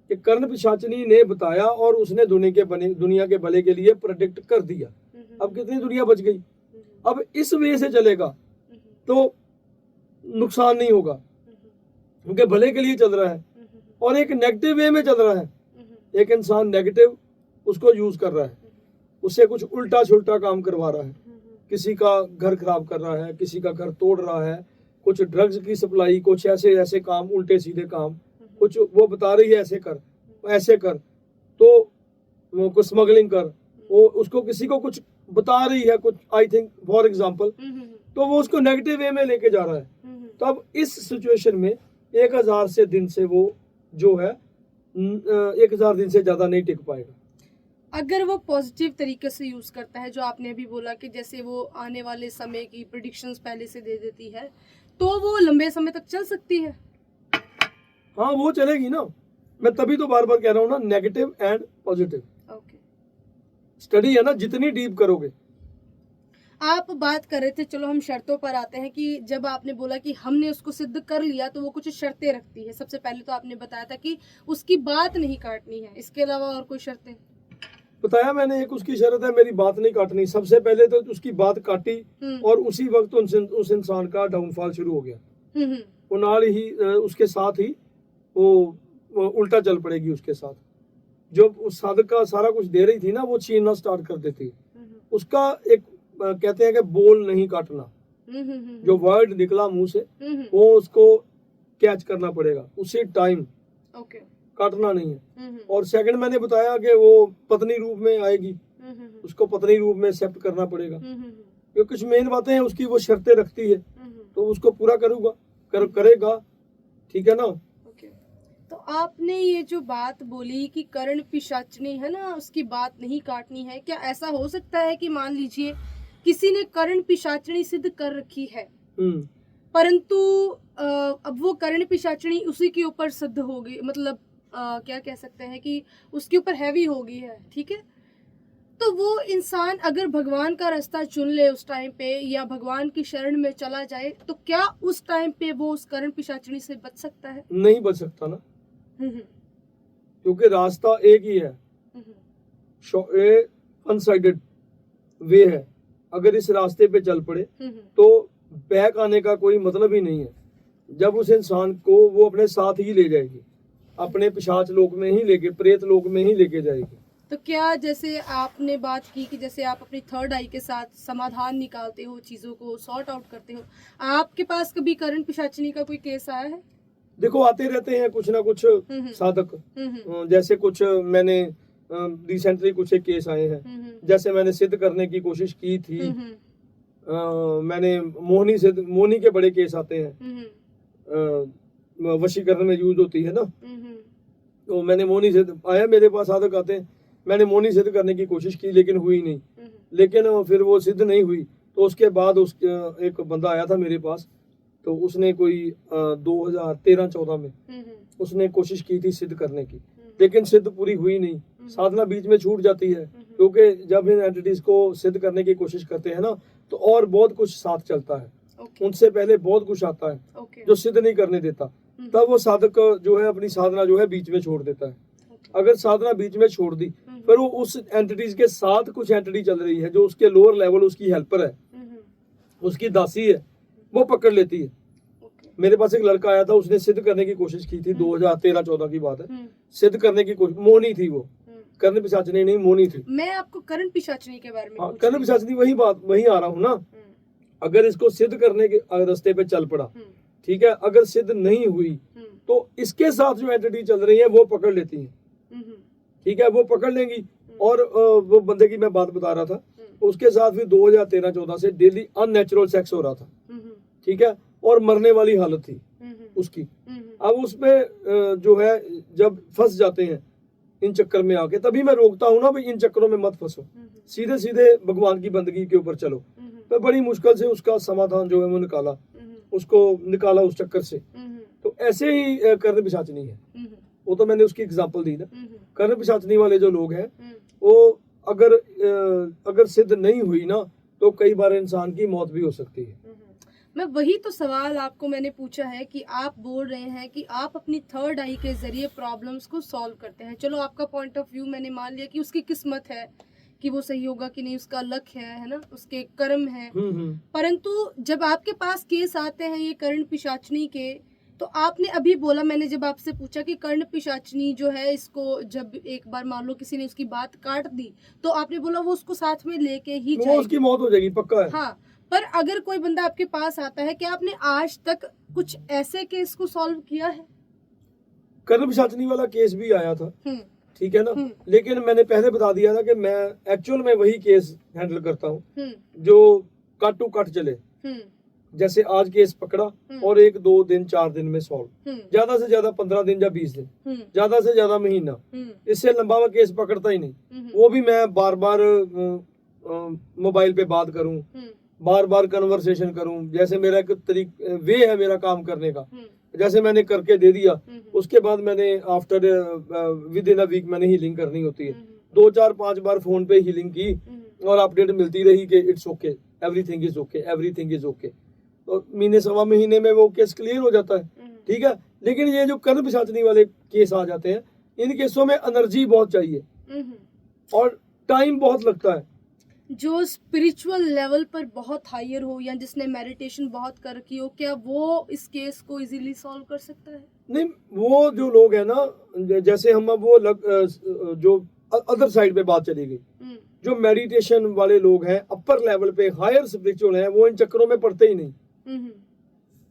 कि कर्ण पिशाचनी ने बताया और उसने दुनिया के भले के लिए प्रेडिक्ट कर दिया। अब कितनी दुनिया बच गई। अब इस वे से चलेगा तो नुकसान नहीं होगा, क्योंकि भले के लिए चल रहा है। और एक नेगेटिव वे में चल रहा है, एक इंसान नेगेटिव उसको यूज कर रहा है, उससे कुछ उल्टा सुल्टा काम करवा रहा है, किसी का घर खराब कर रहा है, किसी का घर तोड़ रहा है, कुछ ड्रग्स की सप्लाई, कुछ ऐसे ऐसे काम, उल्टे सीधे काम, कुछ वो बता रही है ऐसे कर, तो वो कुछ स्मगलिंग कर, वो उसको किसी को कुछ बता रही है कुछ, आई थिंक फॉर एग्जांपल, तो वो उसको नेगेटिव वे में लेके जा रहा है। तो अब इस सिचुएशन में 1000 से दिन से वो जो है 1000 दिन से ज्यादा नहीं टिक पाएगा। अगर वो पॉजिटिव तरीके से यूज करता है, जो आपने अभी बोला कि जैसे वो आने वाले समय की प्रेडिक्शंस पहले से दे देती है, तो वो लंबे समय तक चल सकती है। हाँ, वो चलेगी ना। मैं तभी तो बार बार कह रहा हूँ ना, negative and positive. Okay, study है ना, जितनी डीप करोगे। आप बात कर रहे थे, चलो हम शर्तों पर आते हैं कि जब आपने बोला कि हमने उसको सिद्ध कर लिया तो वो कुछ शर्तें रखती है। सबसे पहले तो आपने बताया था कि उसकी बात नहीं काटनी है, इसके अलावा और कोई शर्तें? बताया मैंने, एक उसकी शर्त है मेरी बात नहीं काटनी। सबसे पहले तो उसकी बात काटी और उसी वक्त उस इंसान का डाउनफॉल शुरू हो गया। वो नाल ही उसके साथ ही वो उल्टा चल पड़ेगी उसके साथ। जो उस साधक का सारा कुछ दे रही थी ना, वो छीनना स्टार्ट कर देती। उसका एक कहते हैं कि बोल नहीं काटना, जो वर्ड निकला मुंह से वो उसको कैच करना पड़ेगा उसी टाइम, काटना नहीं है। और सेकंड मैंने बताया कि वो पत्नी रूप में आएगी, उसको पत्नी रूप में एक्सेप्ट करना पड़ेगा। क्योंकि कुछ मेन बातें हैं उसकी, वो शर्तें रखती है, तो उसको पूरा करेगा, ठीक है ना। तो आपने ये जो बात बोली कि कर्ण पिशाचनी है ना, उसकी बात नहीं काटनी है, क्या ऐसा हो सकता है कि मान लीजिए किसी ने कर्ण पिशाचनी सिद्ध कर रखी है, परंतु अब वो कर्ण पिशाचनी उसी के ऊपर सिद्ध हो गई, मतलब क्या कह सकते हैं कि उसके ऊपर हैवी हो गई है, ठीक है? तो वो इंसान अगर भगवान का रास्ता चुन ले उस टाइम पे, या भगवान की शरण में चला जाए, तो क्या उस टाइम पे वो उस कर्ण पिशाचनी से बच सकता है? नहीं बच सकता ना, क्योंकि रास्ता एक ही है, वन साइडेड वे है। अगर इस रास्ते पे चल पड़े तो बैक आने का कोई मतलब ही नहीं है। जब उस इंसान को वो अपने साथ ही ले जाएगी, अपने पिशाच लोक में ही लेके, प्रेत लोक में ही लेके जाएगी। तो क्या जैसे आपने बात की कि जैसे आप अपनी थर्ड आई के साथ समाधान निकालते हो, चीज़ों को सॉर्ट आउट करते हो, आपके पास कभी करण पिशाचिनी का कोई केस आया है? देखो आते रहते हैं कुछ ना कुछ साधक, जैसे कुछ मैंने रिसेंटली कुछ एक केस आए हैं, जैसे मैंने सिद्ध करने की कोशिश की थी। मैंने मोहनी के बड़े केस आते हैं, वशीकरण में यूज होती है ना, तो मैंने मोहनी सिद्ध आया, मेरे पास साधक आते हैं, मैंने मोहनी सिद्ध करने की कोशिश की लेकिन हुई नहीं, लेकिन फिर वो सिद्ध नहीं हुई। तो उसके बाद एक बंदा आया था मेरे पास, तो उसने कोई 2013-14 में उसने कोशिश की थी सिद्ध करने की, लेकिन सिद्ध पूरी हुई नहीं, साधना बीच में छूट जाती है, क्योंकि जब इन एंटिटीज को सिद्ध करने की कोशिश करते हैं ना, तो और बहुत कुछ साथ चलता है, उनसे पहले बहुत कुछ आता है जो सिद्ध नहीं करने देता, तब वो साधक जो है अपनी साधना जो है बीच में छोड़ देता है। अगर साधना बीच में छोड़ दी, फिर वो उस एंटिटीज के साथ कुछ एंटिटी चल रही है जो उसके लोअर लेवल उसकी हेल्पर है, उसकी दासी है, वो पकड़ लेती है। मेरे पास एक लड़का आया था, उसने सिद्ध करने की कोशिश की थी, 2013-14 की बात है, सिद्ध करने की कोशिश, मोहनी थी वो, कर्ण पिशाचनी नहीं, मोहनी थी। मैं आपको करण पिशाचिनी के बारे में कर्ण पिशाचनी वही आ रहा हूँ ना। अगर इसको सिद्ध करने के रास्ते पे चल पड़ा, ठीक है, अगर सिद्ध नहीं हुई तो इसके साथ जो एंटिटी चल रही है वो पकड़ लेती है, ठीक है, वो पकड़ लेंगी। और वो बंदे की मैं बात बता रहा था, उसके साथ भी 2013-14 से डेली अननेचुरल सेक्स हो रहा था, ठीक है, और मरने वाली हालत थी उसकी। अब उसमें जो है जब फंस जाते हैं इन चक्कर में आके, तभी मैं रोकता हूँ ना भाई इन चक्करों में मत फंसो, सीधे सीधे भगवान की बंदगी के ऊपर चलो। तो बड़ी मुश्किल से उसका समाधान जो है वो निकाला उस चक्कर से। तो ऐसे ही कर्ण पिशाचनी है, वो तो मैंने उसकी एग्जांपल दी ना। कर्ण पिशाचनी वाले जो लोग हैं वो अगर सिद्ध नहीं हुई ना, तो कई बार इंसान की मौत भी हो सकती है। मैं वही तो सवाल आपको मैंने पूछा है कि आप बोल रहे हैं कि आप अपनी थर्ड आई के जरिए प्रॉब्लम्स को सॉल्व करते हैं। चलो आपका पॉइंट ऑफ व्यू मैंने मान लिया कि उसकी किस्मत है कि वो सही होगा कि नहीं, उसका लक है ना, उसके कर्म है। परंतु जब आपके पास केस आते हैं ये कर्ण पिशाचनी के, तो आपने अभी बोला, मैंने जब आपसे पूछा कि कर्ण पिशाचनी जो है इसको जब एक बार मान लो किसी ने उसकी बात काट दी, तो आपने बोला वो उसको साथ में लेके ही वो उसकी मौत हो जाएगी पक्का है। हाँ, पर अगर कोई बंदा आपके पास आता है, क्या आपने आज तक कुछ ऐसे केस को सॉल्व किया है? कर्ण पिशाचनी वाला केस भी आया था, ठीक है ना, लेकिन मैंने पहले बता दिया था कि मैं एक्चुअल में वही केस हैंडल करता हूँ जो कट टू कट चले। जैसे आज केस पकड़ा और 1-2 दिन 4 दिन में सॉल्व, ज्यादा से ज्यादा 15 दिन या 20 दिन, ज्यादा से ज्यादा महीना, इससे लंबा मैं केस पकड़ता ही नहीं। वो भी मैं बार बार मोबाइल पे बात करूं, बार बार कन्वर्सेशन करूं, जैसे मेरा एक वे है मेरा काम करने का, जैसे मैंने करके दे दिया, उसके बाद मैंने after within a week मैंने हीलिंग करनी होती है। 2-4-5 बार फोन पे हीलिंग की और अपडेट मिलती रही कि it's okay, everything is okay, everything is okay. तो महीने सवा महीने में वो केस क्लियर हो जाता है, ठीक है। लेकिन ये जो कर्ण पिशाचनी वाले केस आ जाते हैं, इन केसों में एनर्जी बहुत चाहिए और टाइम बहुत लगता है। जो स्पिरिचुअल लेवल पर बहुत हायर हो या जिसने मेडिटेशन बहुत कर रखी हो, क्या वो इस केस को इजीली सॉल्व कर सकता है? नहीं, वो जो लोग हैं ना, जैसे हम वो जो अदर साइड पे बात चली गई, जो मेडिटेशन वाले लोग हैं, अपर लेवल पे हायर स्पिरिचुअल हैं, वो इन चक्करों में पड़ते ही नहीं।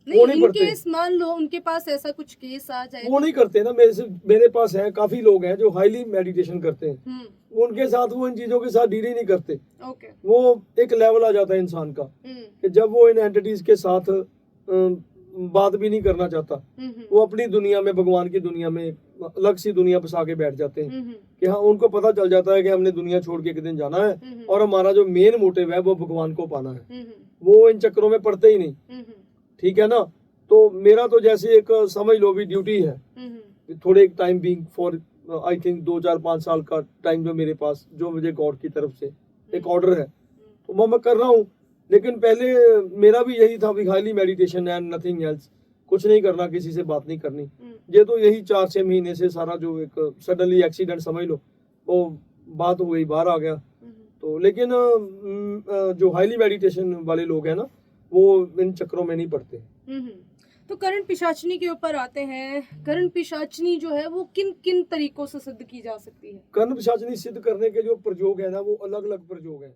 वो नहीं पढ़ते। केस मान लो उनके पास ऐसा कुछ केस आ जाए, वो नहीं करते ना। मेरे पास है काफी लोग हैं जो हाईली मेडिटेशन करते हैं, उनके साथ वो इन चीजों के साथ डील ही नहीं करते। वो एक लेवल आ जाता है इंसान का कि जब वो इन एंटिटीज के साथ बात भी नहीं करना चाहता, वो अपनी दुनिया में, भगवान की दुनिया में अलग सी दुनिया बसा के बैठ जाते हैं कि हाँ, उनको पता चल जाता है कि हमने दुनिया छोड़ के एक दिन जाना है और हमारा जो मेन मोटिव है वो भगवान को पाना है। वो इन चक्करों में पड़ते ही नहीं, ठीक है ना। तो मेरा तो जैसे एक समझ लो भी ड्यूटी है, थोड़े time being for I think 2-4-5 साल का टाइम जो मेरे पास, जो मुझे गॉड की तरफ से एक ऑर्डर है, तो वो मैं कर रहा हूँ। लेकिन पहले मेरा भी यही था, highly meditation and nothing else, कुछ नहीं करना, किसी से बात नहीं करनी। ये तो यही 4-6 महीने से सारा जो एक सडनली एक्सीडेंट समझ लो, वो बात हो गई, बाहर आ गया। तो लेकिन जो हाईली मेडिटेशन वाले लोग हैं ना, वो इन चक्रों में नहीं पड़ते। तो करण पिशाचनी के ऊपर आते हैं। करण पिशाचनी जो है वो किन किन तरीकों से सिद्ध की जा सकती है? कर्ण पिशाचनी सिद्ध करने के जो प्रयोग है ना, वो अलग अलग प्रयोग है।